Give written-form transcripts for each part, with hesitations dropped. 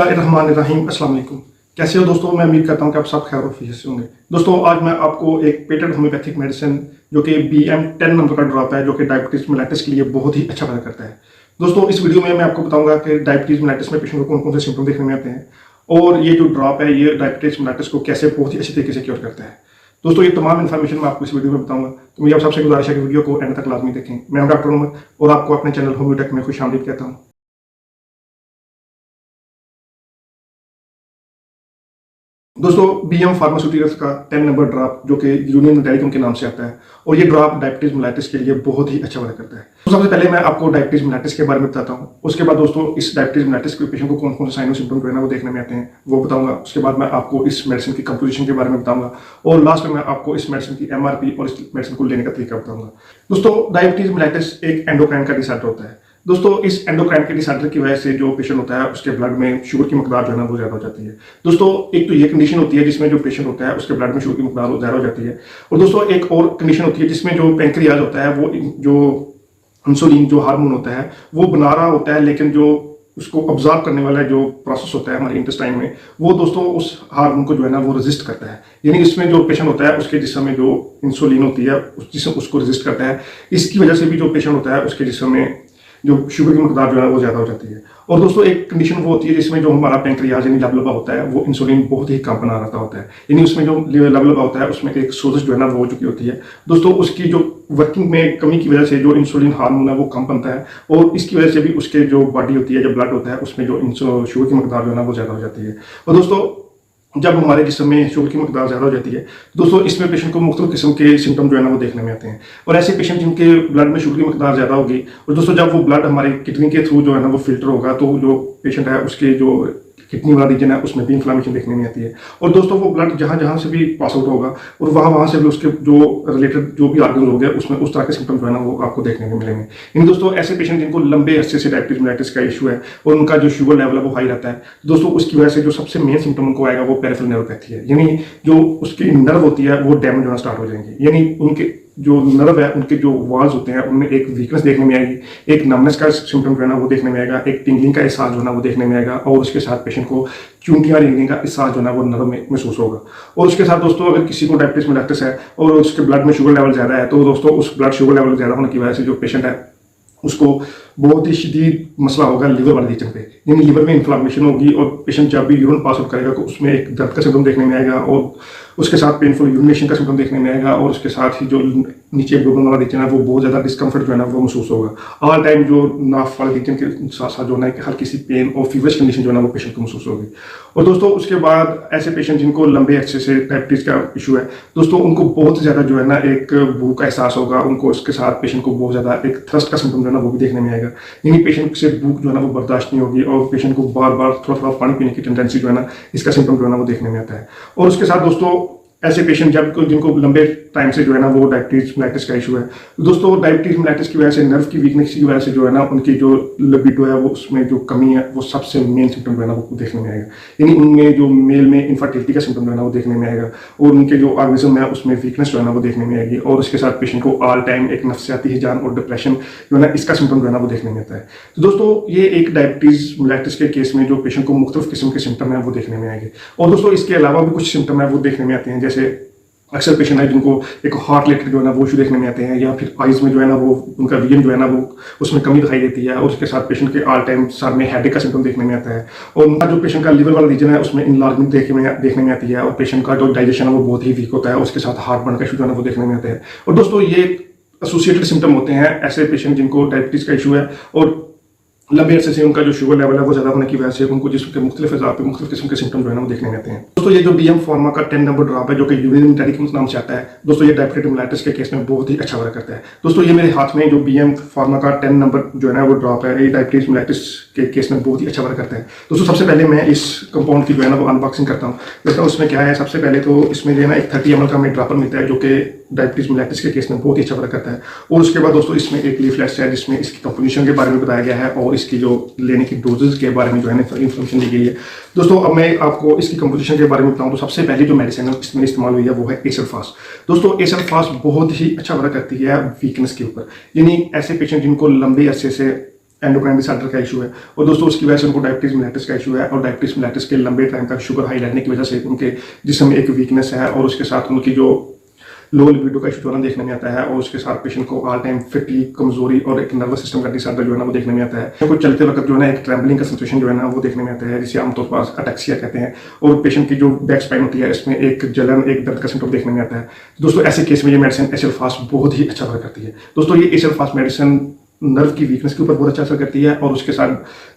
बिस्मिल्लाहिर्रहमानिर्रहीम। अस्सलाम वालेकुम। कैसे हो दोस्तों? मैं उम्मीद करता हूँ कि आप सब खैर वफियत से होंगे। दोस्तों आज मैं आपको एक पेटेंट होम्योपैथिक मेडिसिन जो कि BM10 नंबर का ड्रॉप है जो कि डायबिटीज मेलाइटिस के लिए बहुत ही अच्छा फायदा करता है। दोस्तों इस वीडियो में मैं आपको बताऊंगा कि डायबिटीज मेलाइटिस में पेशेंट को कौन कौन से सिम्टम देखने में आते हैं और ये जो ड्रॉप है ये डायबिटीज मेलाइटिस को कैसे बहुत ही अच्छे तरीके से क्योर करता है। दोस्तों ये तमाम इन्फॉर्मेशन मैं आपको इस वीडियो में बताऊंगा, तो मेरी आप सबसे गुजारिश है कि वीडियो को एंड तक लाजमी देखें। मैं डॉक्टर उमर और आपको अपने चैनल होम्योटेक में खुश आमदीद कहता हूँ। दोस्तों BM फार्मास्यूटिकल्स का 10 नंबर ड्रॉप जो कि यूनियन टेलीकॉम के नाम से आता है और ये ड्रॉप डायबिटीज मेलाइटिस के लिए बहुत ही अच्छा वर्क करता है। तो सबसे पहले मैं आपको डायबिटीज मेलाइटिस के बारे में बताता हूँ। उसके बाद दोस्तों इस डायबिटीज मेलाइटिस के पेशेंट को कौन कौन से साइन और सिम्टम जो है ना वो देखने में आते हैं वो बताऊंगा। उसके बाद मैं आपको इस मेडिसिन की कंपोजिशन के बारे में बताऊंगा और लास्ट में मैं आपको इस मेडिसिन की MRP और इस मेडिसिन को लेने का तरीका बताऊंगा। दोस्तों डायबिटीज मेलाइटिस एक एंडोक्राइन का डिसऑर्डर होता है। दोस्तों इस एंडोक्राइन के डिसऑर्डर की वजह से जो पेशेंट होता है उसके ब्लड में शुगर की मकदार जो है ना वो ज्यादा हो जाती है। दोस्तों एक तो ये कंडीशन होती है जिसमें जो पेशेंट होता है उसके ब्लड में शुगर की मकदार ज्यादा हो जाती है और दोस्तों एक और कंडीशन होती है जिसमें जो पैंक्रियाज होता है वो जो इंसुलिन जो हार्मोन होता है वो बना रहा होता है, लेकिन जो उसको ऑब्जर्व करने वाला जो प्रोसेस होता है हमारे इंटेस्टाइन में वो दोस्तों उस हार्मोन को जो है ना वो रेजिस्ट करता है। यानी इसमें जो पेशेंट होता है उसके जिस्म में जो इंसुलिन होती है उस जिस्म उसको रेजिस्ट करता है। इसकी वजह से भी जो पेशेंट होता है उसके जिस्म में जो शुगर की मकदार जो है वो ज्यादा हो जाती है। और दोस्तों एक कंडीशन वो होती है जिसमें जो हमारा पैंक्रियाज यानी लबलबा होता है वो इंसुलिन बहुत ही कम बना रहा होता है। यानी उसमें जो लबलबा होता है उसमें एक सोजश जो है ना वो हो चुकी होती है। दोस्तों उसकी जो वर्किंग में कमी की वजह से जो इंसुलिन हार्मोन है वो कम बनता है और इसकी वजह से भी उसके जो बॉडी होती है जो ब्लड होता है उसमें जो शुगर की मकदार जो है ना वो ज्यादा हो जाती है। और दोस्तों जब हमारे जिस्म में शुगर की मकदार ज़्यादा हो जाती है दोस्तों इसमें पेशेंट को मुख्तलिफ किस्म के सिम्टम जो है ना वो देखने में आते हैं। और ऐसे पेशेंट जिनके ब्लड में शुगर की मकदार ज़्यादा होगी और दोस्तों जब वो ब्लड हमारे किडनी के थ्रू जो है ना वो फिल्टर होगा तो जो पेशेंट है उसके जो किडनी वाला रीजन है उसमें भी इन्फ्लामेशन देखने में आती है। और दोस्तों वो ब्लड जहाँ जहाँ से भी पास आउट होगा और वहाँ से भी उसके जो रिलेटेड जो भी आर्गन हो गए उसमें उस तरह के सिम्टम जो है ना वो आपको देखने को मिलेंगे। इन दोस्तों ऐसे पेशेंट जिनको लंबे अरसे से डायबिटीज मेलाइटिस का इशू है और उनका जो शुगर लेवल है वो हाई रहता है दोस्तों उसकी वजह से जो सबसे मेन सिम्टम उनको आएगा वो पेरिफेरल न्यूरोपैथी है। यानी जो उसकी नर्व होती है वो डैमेज होना स्टार्ट हो जाएंगे। यानी उनके जो नर्व है उनके जो वॉल्स होते हैं उनमें एक वीकनेस देखने में आएगी, एक नमनेस का सिम्टम जो है ना वो देखने में आएगा, एक टिंगलिंग का एहसास जो है ना वो देखने में आएगा और उसके साथ पेशेंट को चूंटियां रेंगने का एहसास जो है ना वो नर्व में महसूस होगा। और उसके साथ दोस्तों अगर किसी को डायबिटीज मेलाइटिस है और उसके ब्लड में शुगर लेवल ज्यादा है तो दोस्तों उस ब्लड शुगर लेवल ज्यादा होने की वजह से जो पेशेंट है उसको बहुत ही शदीद मसला होगा लिवर वाले रीजन पे। यानी लिवर में इन्फ्लामेशन होगी और पेशेंट जब भी यूरिन पास आउट करेगा तो उसमें एक दर्द का सिम्टम देखने में आएगा और उसके साथ पेनफुल यूरिनेशन का सिम्टम देखने में आएगा और उसके साथ ही जो नीचे एब्डोमेन वाला रीजन है वो बहुत ज़्यादा डिस्कम्फर्ट जो है ना वो महसूस होगा। ऑल टाइम जो नाफ वाले रीजन के साथ साथ जो है हल्की सी पेन और फीवरिश कंडीशन जो है ना वो पेशेंट को महसूस होगी। और दोस्तों उसके बाद ऐसे पेशेंट जिनको लंबे अरसे से डायबिटीज का इशू है दोस्तों उनको बहुत ज़्यादा जो है ना एक भूख का एहसास होगा, उनको उसके साथ पेशेंट को बहुत ज़्यादा एक थ्रस्ट का सिम्टम जो है ना वो भी देखने में आएगा। यानी पेशेंट से भूख जो है ना वो बर्दाश्त नहीं होगी और पेशेंट को बार बार थोड़ा थोड़ा पानी पीने की टेंडेंसी जो है ना इसका सिम्टम जो है ना वो देखने में आता है। और उसके साथ दोस्तों ऐसे पेशेंट जब जिनको लंबे टाइम से जो है ना वो डायबिटीज मेलाइटिस का इशू है दोस्तों डायबिटीज मेलाइटिस की वजह से नर्व की वीकनेस की वजह से जो है ना उनकी जो लिबिडो है वो उसमें जो कमी है वो सबसे मेन सिम्टम जो है ना वो देखने में आएगा। यानी उनमें जो मेल में इनफर्टिलिटी का सिम्टम जो है ना वो देखने में आएगा और उनके जो ऑर्गेनिज्म है उसमें वीकनेस जो है ना वो देखने में आएगी और उसके साथ पेशेंट को ऑल टाइम एक नफ्सियाती हिजान और डिप्रेशन जो है ना इसका सिम्टम जो है ना वो देखने में आता है। तो दोस्तों ये एक डायबिटीज मेलाइटिस के केस में जो पेशेंट को मुख्तलिफ किस्म के सिम्टम है वो देखने में आएंगे। और दोस्तों इसके अलावा भी कुछ सिम्टम है वो देखने में आते हैं, जैसे अक्सर पेशेंट है जिनको एक हार्ट रिलेटेड जो है ना वो इशू देखने में आते हैं या फिर आइज में जो है ना वो उनका विजन जो है ना वो उसमें कमी दिखाई देती है और उसके साथ पेशेंट के ऑल टाइम सर में हेडेक का सिम्टम देखने में आता है और उनका जो पेशेंट का लिवर वाला रीजन है उसमें इनलार्जमेंट देखने में आती है और पेशेंट का जो डाइजेशन है वो बहुत ही वीक होता है, उसके साथ हार्ट बर्न का इशू जो है ना वो देखने में आता है। और दोस्तों ये एसोसिएटेड सिम्टम होते हैं ऐसे पेशेंट जिनको डायबिटीज का इशू है और लंबे अरसे से उनका जो शुगर लेवल है वो ज्यादा होने की वजह से उनको जिसके मुख्तलिफ हिसाब पे मुख्तलिफ किस्म के सिम्टम जो है ना वो देखने में आते हैं। दोस्तों ये जो BM फार्मा का 10 नंबर ड्रॉप है जो कि यूनियन टेलीकॉम नाम से आता है दोस्तों ये डायबिटीज मेलाइटिस के केस में बहुत ही अच्छा वर्क करता है। दोस्तों ये मेरे हाथ में जो BM फार्मा का 10 नंबर जो है ना वो ड्रॉप है ये डायबिटीज मेलाइटिस के केस में बहुत ही अच्छा वर्क करता है। दोस्तों सबसे पहले मैं इस कंपाउंड की जो है ना वो अनबॉक्सिंग करता हूँ, देखता हूँ उसमें क्या है। सबसे पहले तो इसमें जो है ना एक 30 ml का हमें ड्रॉपर मिलता है जो कि डायबिटीज मेलाइटिस के केस में बहुत ही अच्छा वर्क करता है। और उसके बाद दोस्तों इसमें एक लीफलेट है जिसमें इसकी कंपोजिशन के बारे में बताया गया है और इसकी जो लेने की डोजेज के बारे में जो है ना इन्फॉर्मेशन दी गई है। दोस्तों अब मैं आपको इसकी कंपोजिशन के बारे में बताऊं तो सबसे पहले जो मेडिसिन है इसमें इस्तेमाल हुई है वो है एसर फास्ट। दोस्तों एसर फास्ट बहुत ही अच्छा वर्क करती है वीकनेस के ऊपर। यानी ऐसे पेशेंट जिनको लंबे अरसे से एंडोक्राइन डिसऑर्डर का इशू है, और दोस्तों उसकी वजह से उनको डायबिटीज मेलिटस का इशू है, और डायबिटीज मेलिटस के लंबे टाइम तक शुगर हाई रहने की वजह से उनके जिस्म में एक वीकनेस है, और उसके साथ उनकी जो लो लिबिडो का इशू जो है ना देखने में आता है, और उसके साथ पेशेंट को ऑल टाइम फटीग, कमजोरी और एक नर्वस सिस्टम का डिसऑर्डर जो है ना वो देखने में आता है। को चलते वक्त जो है ना एक ट्रैवलिंग का सिचुएशन जो है ना वो देखने में आता है, जिसे आमतौर पर अटैक्सिया कहते हैं, और पेशेंट की जो बैक स्पाइन होती है इसमें एक जलन, एक दर्द का सिम्टम देखने में आता है। दोस्तों ऐसे केस में ये मेडिसिन एचएल फास्ट बहुत ही अच्छा वर्क करती है। दोस्तों ये एचएल फास्ट मेडिसिन नर्व की वीकनेस के ऊपर बहुत अच्छा असर करती है, और उसके साथ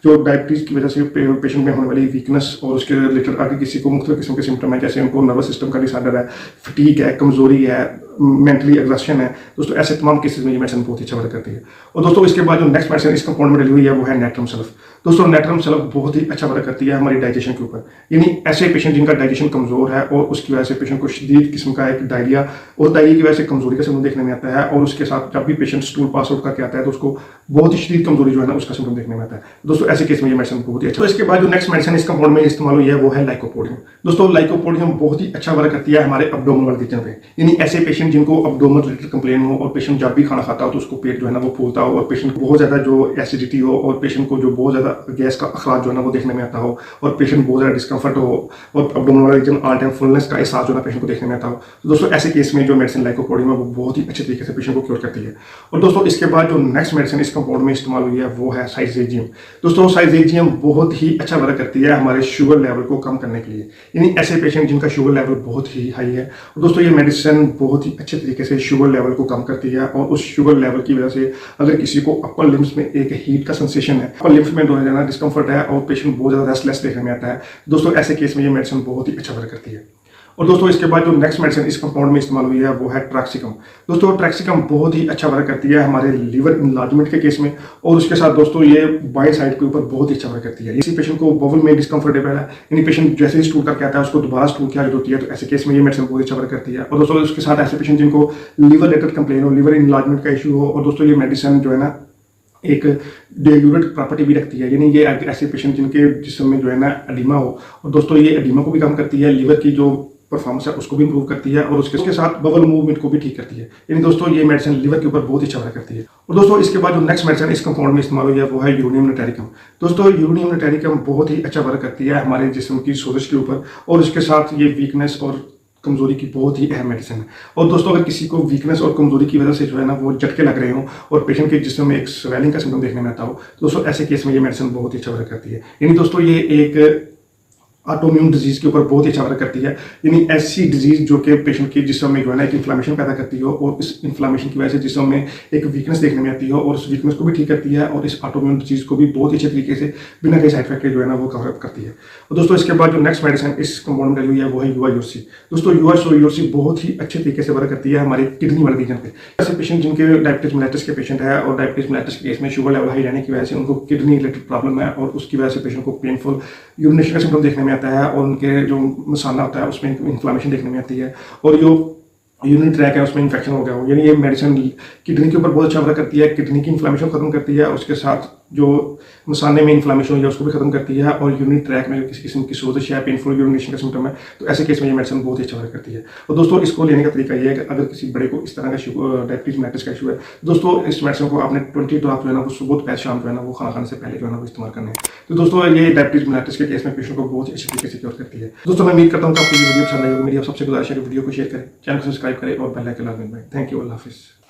जो डायबिटीज की वजह से पेशेंट में होने वाली वीकनेस और उसके रिलेटेड आगे किसी को मुख्तलिफ किस्म के सिम्टम है, जैसे उनको नर्वस सिस्टम का डिसऑर्डर है, फटीग है, कमजोरी है, मेंटली एग्जॉस्शन है, दोस्तों ऐसे तमाम केसेस में ये मेडिसिन बहुत ही अच्छा वर्क करती है। और दोस्तों इसके बाद जो नेक्स्ट मेडिसिन इस कंपाउंड में डली हुई है वो है नेट्रम सल्फ। दोस्तों नेट्रम सल्फ बहुत ही अच्छा वर्क करती है हमारी डाइजेशन के ऊपर, यानी ऐसे पेशेंट जिनका डाइजेशन कमजोर है और उसकी वजह से पेशेंट को शदीद किस्म का एक डायरिया और डायरिया की वजह से कमजोरी का सिम्टम देखने में आता है, और उसके साथ जब भी पेशेंट स्टूल पास आउट करके आता है तो उसको बहुत ही शदीद कमजोरी जो है ना उसका सिम्टम देखने में आता है। दोस्तों ऐसे केस में ये मेडिसिन बहुत ही अच्छा। तो इसके बाद जो नेक्स्ट मेडिसिन इस कंपाउंड में इस्तेमाल हुई है वो है लाइकोपोडियम। दोस्तों लाइकोपोडियम बहुत ही अच्छा वर्क करती है हमारे अब्डोमिनल रीजन पे, यानी ऐसे पेशेंट जिनको अब्डोमिनल रिलेटेड कंप्लेन हो और पेशेंट जब भी खाना खाता हो तो उसको पेट जो है ना वो फूलता हो, और पेशेंट को बहुत ज्यादा जो एसिडिटी हो, और पेशेंट को जो बहुत ज्यादा गैस का अखराज जो है ना वो देखने में आता हो, और पेशेंट बहुत ज्यादा डिस्कम्फर्ट हो, और abdominal region all time fullness का एहसास जो है पेशेंट को देखने में आता हो। तो दोस्तों ऐसे केस में जो मेडिसिन लाइकोपोडियम है वो बहुत ही अच्छे तरीके से पेशेंट को क्योर करती है। और दोस्तों इसके बाद जो नेक्स्ट मेडिसिन इस कंपाउंड में इस्तेमाल हुई है वो है साइजेजियम। दोस्तों साइजेजियम बहुत ही अच्छा वर्क करती है हमारे शुगर लेवल को कम करने के लिए, यानी ऐसे पेशेंट जिनका शुगर लेवल बहुत ही हाई है। और दोस्तों ये मेडिसिन बहुत ही अच्छे तरीके से शुगर लेवल को कम करती है, और उस शुगर लेवल की वजह से अगर किसी को अपर लिम्स में एक हीट का सेंसेशन है, अपर लिम्स में रोने जाना डिस्कम्फर्ट है, और पेशेंट बहुत ज्यादा रेस्टलेस देखने में आता है, दोस्तों ऐसे केस में ये मेडिसिन बहुत ही अच्छा वर्क करती है। और दोस्तों इसके बाद जो नेक्स्ट मेडिसिन इस कंपाउंड में इस्तेमाल हुई है वो है ट्रैक्सिकम। दोस्तों ट्रैक्सिकम बहुत ही अच्छा वर्क करती है हमारे लीवर इनलार्जमेंट के केस में, और उसके साथ दोस्तों ये बाई साइड के ऊपर बहुत ही अच्छा वर्क करती है। इसी पेशेंट को बवल में डिस्कम्फर्टेबल है, यानी पेशेंट जैसे ही स्टूल करके आता है उसको दोबारा स्टूल की आदत होती है, तो ऐसे केस में ये मेडिसिन बहुत अच्छा वर्क करती है। और दोस्तों उसके साथ ऐसे पेशेंट जिनको लीवर रिलेटेड कंप्लेन हो, लीवर इनलार्जमेंट का इशू हो, और दोस्तों ये मेडिसिन जो है ना एक डेल्यूरेट प्रॉपर्टी भी रखती है, यानी ये ऐसे पेशेंट जिनके जिस्म में जो है ना एडिमा हो, और दोस्तों ये एडिमा को भी कम करती है, लीवर की जो परफॉर्मेंस है उसको भी इंप्रूव करती है, और उसके साथ बबल मूवमेंट को भी ठीक करती है, यानी दोस्तों ये मेडिसिन लीवर के ऊपर बहुत ही अच्छा वर्क करती है। और दोस्तों इसके बाद जो नेक्स्ट मेडिसिन इस कंपाउंड में इस्तेमाल हुई है वो है यूरेनियम नाइट्रेटिकम। दोस्तों यूरेनियम नाइट्रेटिकम बहुत ही अच्छा वर्क करती है हमारे जिस्म की सोजिश के ऊपर, और उसके साथ ये वीकनेस और कमजोरी की बहुत ही अहम मेडिसिन है। और दोस्तों अगर किसी को वीकनेस और कमजोरी की वजह से जो है ना वो झटके लग रहे हो, और पेशेंट के जिस्म में एक स्वेलिंग का सिम्टम देखने में आता हो, दोस्तों ऐसे केस में ये मेडिसिन बहुत ही अच्छा वर्क करती है। यानी दोस्तों ये एक ऑटोइम्यून डिजीज के ऊपर बहुत ही अच्छा वर्क करती है, यानी ऐसी डिजीज जो कि पेशेंट के जिस्म में जो है ना एक इन्फ्लामेशन पैदा करती हो, और इस इन्फ्लामेशन की वजह से जिस्म में एक वीकनेस देखने में आती हो, और उस वीकनेस को भी ठीक करती है, और इस ऑटोइम्यून डिजीज को भी बहुत ही अच्छे तरीके से बिना किसी साइड इफेक्ट के जो है ना वो कवर अप करती है। और दोस्तों इसके बाद जो नेक्स्ट मेडिसिन इस कंपाउंड में डली हुई है वो है यूआरसी। दोस्तों यूआरसी बहुत ही अच्छे तरीके से वर्क करती है हमारी किडनी वाले रीजन पे। ऐसे पेशेंट जिनके डायबिटीज मेलिटस के पेशेंट है, और डायबिटीज मेलिटस के केस में शुगर लेवल हाई रहने की वजह से उनको किडनी रिलेटेड प्रॉब्लम है, और उसकी वजह से पेशेंट को पेनफुल यूरिनेशन का सिम्टम देखने में आता है, और उनके जो मसाला होता है उसमें इन्फ्लामेशन देखने में आती है, और जो यूरिन ट्रैक है उसमें इन्फेक्शन हो गया हो, यानी ये मेडिसिन किडनी के ऊपर बहुत अच्छा वर्क करती है, किडनी की इन्फ्लामेशन खत्म करती है, उसके साथ जो मसाले में इन्फ्लामेशन हो गया उसको भी खत्म करती है, और यूरिन ट्रैक में किसी किस्म की सोजिश है, पेनफुल यूरिनेशन का सिम्टम है, तो ऐसे केस में ये मेडिसिन बहुत ही अच्छा वर्क करती है। और दोस्तों इसको लेने का तरीका ये है कि अगर किसी बड़े को इस तरह का डायबिटीज मेलिटस का इशू है, दोस्तों इस मेडिसिन को आपने 20 ड्रॉप जो है ना वो सुबह दोपहर शाम जो है ना वो खाना खाने से पहले जो है ना वो इस्तेमाल करना है। तो दोस्तों ये डायबिटीज मेलिटस के केस में पेशेंट को बहुत ही अच्छी तरीके से क्योर करती है। दोस्तों मैं उम्मीद करता हूँ कि आपको ये वीडियो पसंद आई होगी। मेरी आप सबसे गुजारिश है कि वीडियो को शेयर करें, चैनल को सब्सक्राइब करें, और बेल आइकन दबाएं। थैंक यू, अल्लाह हाफिज़।